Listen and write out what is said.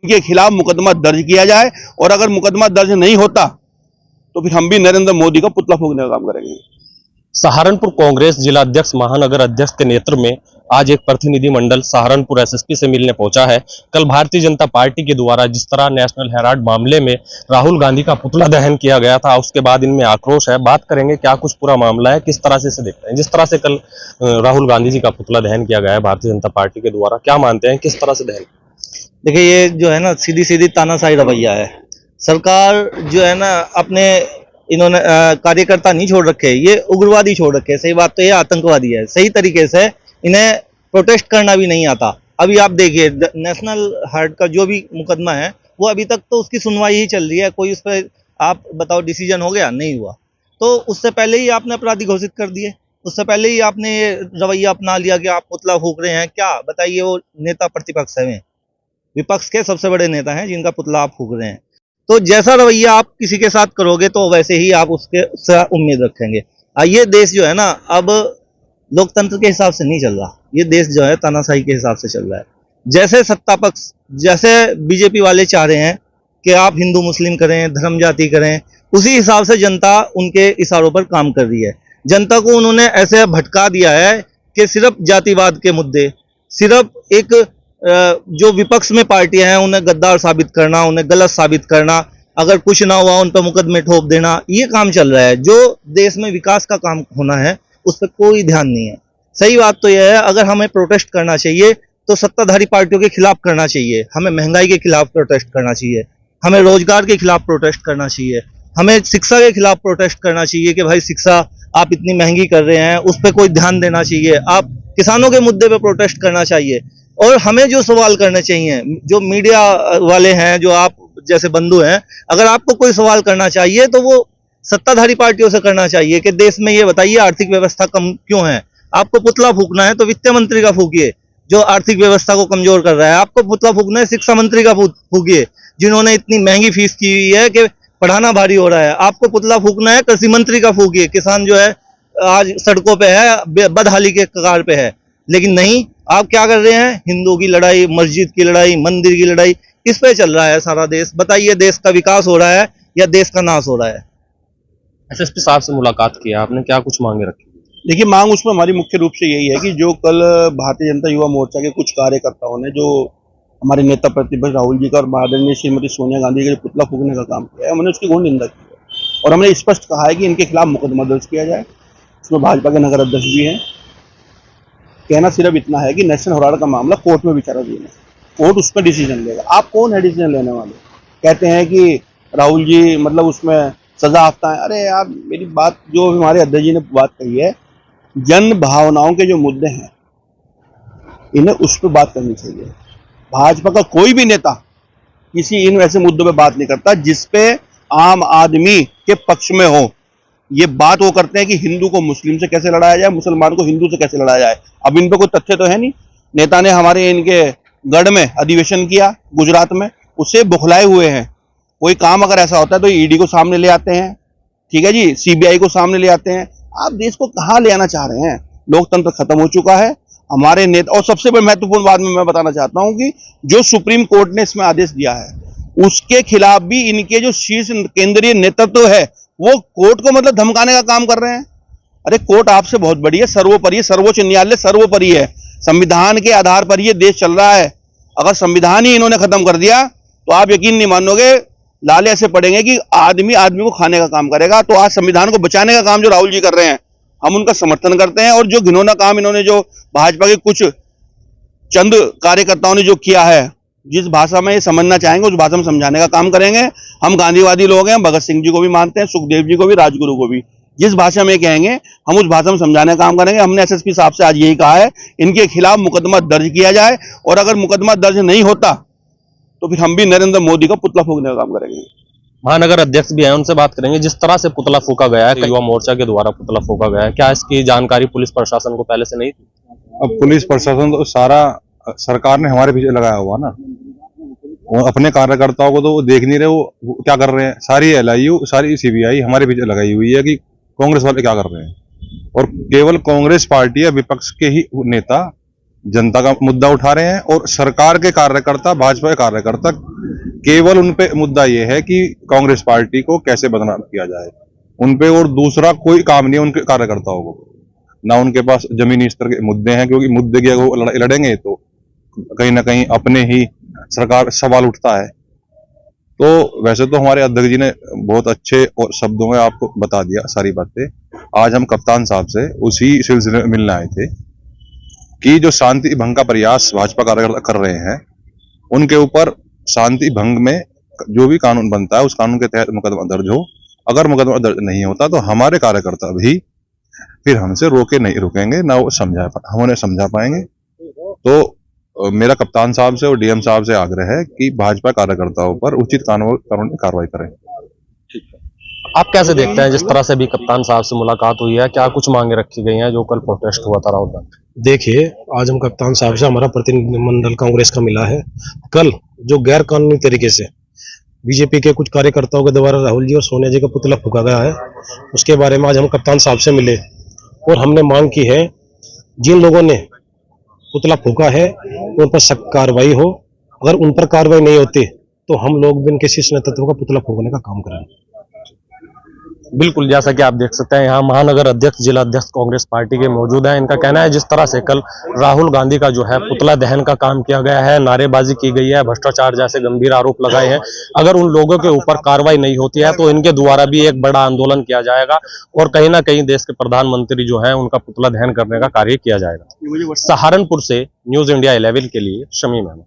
इनके खिलाफ मुकदमा दर्ज किया जाए, और अगर मुकदमा दर्ज नहीं होता तो फिर हम भी नरेंद्र मोदी का पुतला फूंकने का काम करेंगे। सहारनपुर कांग्रेस जिला अध्यक्ष महानगर अध्यक्ष के नेतृत्व में आज एक प्रतिनिधि मंडल सहारनपुर एसएसपी से मिलने पहुंचा है। कल भारतीय जनता पार्टी के द्वारा जिस तरह नेशनल हेराल्ड मामले में राहुल गांधी का पुतला दहन किया गया था, उसके बाद इनमें आक्रोश है। बात करेंगे क्या कुछ पूरा मामला है, किस तरह से इसे देखते हैं। जिस तरह से कल राहुल गांधी जी का पुतला दहन किया गया है भारतीय जनता पार्टी के द्वारा, क्या मानते हैं किस तरह से दहन? देखिए, ये जो है ना सीधी सीधी तानाशाही रवैया है। सरकार जो है ना अपने इन्होंने कार्यकर्ता नहीं छोड़ रखे, ये उग्रवादी छोड़ रखे। सही बात तो ये आतंकवादी है। सही तरीके से इन्हें प्रोटेस्ट करना भी नहीं आता। अभी आप देखिए नेशनल हार्ट का जो भी मुकदमा है वो अभी तक तो उसकी सुनवाई ही चल रही है। कोई उस पर आप बताओ डिसीजन हो गया? नहीं हुआ। तो उससे पहले ही आपने अपराधी घोषित कर दिए, उससे पहले ही आपने ये रवैया अपना लिया कि आप पुतला फूंक रहे हैं। क्या बताइए, वो नेता प्रतिपक्ष है, विपक्ष के सबसे बड़े नेता हैं जिनका पुतला आप फूंक रहे हैं। तो जैसा रवैया आप किसी के साथ करोगे तो वैसे ही आप उसके से उम्मीद रखेंगे। ये देश जो है ना अब लोकतंत्र के हिसाब से नहीं चल रहा। ये देश जो है तानाशाही के हिसाब से चल रहा है। जैसे सत्ता पक्ष, जैसे बीजेपी वाले चाह रहे हैं कि आप हिंदू मुस्लिम करें, धर्म जाति करें, उसी हिसाब से जनता उनके इशारों पर काम कर रही है। जनता को उन्होंने ऐसे भटका दिया है कि सिर्फ जातिवाद के मुद्दे, सिर्फ एक जो विपक्ष में पार्टियां हैं उन्हें गद्दार साबित करना, उन्हें गलत साबित करना, अगर कुछ ना हुआ उन पर मुकदमे ठोक देना, ये काम चल रहा है। जो देश में विकास का काम होना है उस पर कोई ध्यान नहीं है। सही बात तो यह है, अगर हमें प्रोटेस्ट करना चाहिए तो सत्ताधारी पार्टियों के खिलाफ करना चाहिए। हमें महंगाई के खिलाफ प्रोटेस्ट करना चाहिए, हमें रोजगार के खिलाफ प्रोटेस्ट करना चाहिए, हमें शिक्षा के खिलाफ प्रोटेस्ट करना चाहिए कि भाई शिक्षा आप इतनी महंगी कर रहे हैं, उस पर कोई ध्यान देना चाहिए। आप किसानों के मुद्दे पे प्रोटेस्ट करना चाहिए। और हमें जो सवाल करने चाहिए, जो मीडिया वाले हैं, जो आप जैसे बंधु हैं, अगर आपको कोई सवाल करना चाहिए तो वो सत्ताधारी पार्टियों से करना चाहिए कि देश में ये बताइए आर्थिक व्यवस्था कम क्यों है। आपको पुतला फूंकना है तो वित्त मंत्री का फूंकिए जो आर्थिक व्यवस्था को कमजोर कर रहा है। आपको पुतला फूंकना है शिक्षा मंत्री का फूंकिए जिन्होंने इतनी महंगी फीस की हुई है कि पढ़ाना भारी हो रहा है। आपको पुतला फूंकना है कृषि मंत्री का फूंकिए, किसान जो है आज सड़कों पे है, बदहाली के कगार पे है। लेकिन नहीं, आप क्या कर रहे हैं? हिंदू की लड़ाई, मस्जिद की लड़ाई, मंदिर की लड़ाई, इस पे चल रहा है सारा देश। बताइए देश का विकास हो रहा है या देश का नाश हो रहा है? एसएसपी साहब से मुलाकात की आपने, क्या कुछ मांगे रखी? देखिए, मांग उसमें हमारी मुख्य रूप से यही है कि जो कल भारतीय जनता युवा मोर्चा के कुछ कार्यकर्ताओं ने जो हमारे नेता प्रतिपक्ष राहुल जी का और आदरणीय श्रीमती सोनिया गांधी का पुतला फूंकने का काम किया है, हमने उसकी घोर निंदा की है और हमने स्पष्ट कहा है कि इनके खिलाफ मुकदमा दर्ज किया जाए। उसमें भाजपा के नगर अध्यक्ष भी हैं। कहना सिर्फ इतना है कि नेशनल हेराल्ड का मामला कोर्ट में विचाराधीन है, कोर्ट उस पर डिसीजन लेगा। आप कौन है डिसीजन लेने वाले? कहते हैं कि राहुल जी मतलब उसमें सजा आफ्ता है। अरे यार, मेरी बात जो हमारे अध्यक्ष जी ने बात कही है, जन भावनाओं के जो मुद्दे हैं इन्हें उस पर बात करनी चाहिए। भाजपा का कोई भी नेता किसी इन वैसे मुद्दों पे बात नहीं करता जिसपे आम आदमी के पक्ष में हो। ये बात वो करते हैं कि हिंदू को मुस्लिम से कैसे लड़ाया जाए, मुसलमान को हिंदू से कैसे लड़ाया जाए। अब इन पे कोई तथ्य तो है नहीं। नेता ने हमारे इनके गढ़ में अधिवेशन किया गुजरात में, उससे बुखलाए हुए हैं। कोई काम अगर ऐसा होता है तो ईडी को सामने ले आते हैं, ठीक है जी, सीबीआई को सामने ले आते हैं। आप देश को कहाँ ले आना चाह रहे हैं? लोकतंत्र खत्म हो चुका है। हमारे नेता, और सबसे बड़ी महत्वपूर्ण बात में मैं बताना चाहता हूं कि जो सुप्रीम कोर्ट ने इसमें आदेश दिया है उसके खिलाफ भी इनके जो शीर्ष केंद्रीय नेतृत्व है वो कोर्ट को मतलब धमकाने का काम कर रहे हैं। अरे कोर्ट आपसे बहुत बड़ी है, सर्वोपरि है, सर्वोच्च न्यायालय सर्वोपरि है। संविधान के आधार पर ये देश चल रहा है। अगर संविधान ही इन्होंने खत्म कर दिया तो आप यकीन नहीं मानोगे, लाले ऐसे पड़ेंगे कि आदमी आदमी को खाने का काम करेगा। तो आज संविधान को बचाने का काम जो राहुल जी कर रहे हैं, हम उनका समर्थन करते हैं। और जो घिनौना काम इन्होंने जो भाजपा के कुछ चंद कार्यकर्ताओं ने जो किया है, जिस भाषा में ये समझना चाहेंगे उस भाषा में समझाने का काम करेंगे। हम गांधीवादी लोग हैं, भगत सिंह जी को भी मानते हैं, सुखदेव जी को भी, राजगुरु को भी। जिस भाषा में कहेंगे हम उस भाषा में समझाने का काम करेंगे। हमने एसएसपी साहब से आज यही कहा है, इनके खिलाफ मुकदमा दर्ज किया जाए, और अगर मुकदमा दर्ज नहीं होता तो फिर हम भी नरेंद्र मोदी का पुतला फूंकने का काम करेंगे। महानगर अध्यक्ष भी है, उनसे बात करेंगे। जिस तरह से पुतला फूंका गया है, युवा मोर्चा के द्वारा पुतला फूंका गया है, क्या इसकी जानकारी पुलिस प्रशासन को पहले से नहीं थी? अब पुलिस प्रशासन तो सारा सरकार ने हमारे पीछे लगाया हुआ ना, वो अपने कार्यकर्ताओं को तो वो देख नहीं रहे, वो क्या कर रहे हैं। सारी एलआईयू, सारी सीबीआई हमारे पीछे लगाई हुई है कि कांग्रेस वाले क्या कर रहे हैं। और केवल कांग्रेस पार्टी या विपक्ष के ही नेता जनता का मुद्दा उठा रहे हैं और सरकार के कार्यकर्ता, भाजपा के कार्यकर्ता केवल उन पे मुद्दा ये है कि कांग्रेस पार्टी को कैसे बदनाम किया जाए, उन पे और दूसरा कोई काम नहीं है उनके कार्यकर्ताओं को। ना उनके पास जमीनी स्तर के मुद्दे हैं, क्योंकि मुद्दे की वो लड़ेंगे तो कहीं ना कहीं अपने ही सरकार सवाल उठता है। तो वैसे तो हमारे अध्यक्ष जी ने बहुत अच्छे और शब्दों में आपको बता दिया सारी बातें। आज हम कप्तान साहब से उसी सिलसिले में मिलने आए थे कि जो शांति भंग का प्रयास भाजपा कार्यकर्ता कर रहे हैं, उनके ऊपर शांति भंग में जो भी कानून बनता है उस कानून के तहत मुकदमा दर्ज हो। अगर मुकदमा दर्ज नहीं होता तो हमारे कार्यकर्ता भी फिर हमसे नहीं रुकेंगे, ना वो हम उन्हें समझा पाएंगे। तो मेरा कप्तान साहब से और डीएम साहब से आग्रह है कि भाजपा कार्यकर्ताओं पर उचित कानूनी कार्रवाई करें। आप कैसे देखते हैं, जिस तरह से भी कप्तान साहब से मुलाकात हुई है, क्या कुछ मांगे रखी गई हैं जो कल प्रोटेस्ट हुआ था राहुल गांधी? देखिए, आज हम कप्तान साहब से हमारा प्रतिनिधिमंडल कांग्रेस का मिला है। कल जो गैर कानूनी तरीके से बीजेपी के कुछ कार्यकर्ताओं के द्वारा राहुल जी और सोनिया जी का पुतला फूका गया है, उसके बारे में आज हम कप्तान साहब से मिले और हमने मांग की है जिन लोगों ने पुतला फूका है उन पर सख्त कार्रवाई हो। अगर उन पर कार्रवाई नहीं होती तो हम लोग भी इनके शीर्ष नेतृत्व का पुतला फूकने का काम करेंगे। बिल्कुल, जैसा कि आप देख सकते हैं यहाँ महानगर अध्यक्ष, जिला अध्यक्ष कांग्रेस पार्टी के मौजूद हैं। इनका कहना है जिस तरह से कल राहुल गांधी का जो है पुतला दहन का काम किया गया है, नारेबाजी की गई है, भ्रष्टाचार जैसे गंभीर आरोप लगाए हैं, अगर उन लोगों के ऊपर कार्रवाई नहीं होती है तो इनके द्वारा भी एक बड़ा आंदोलन किया जाएगा और कहीं ना कहीं देश के प्रधानमंत्री जो है उनका पुतला दहन करने का कार्य किया जाएगा। सहारनपुर से न्यूज इंडिया 11 के लिए शमीम अहमद।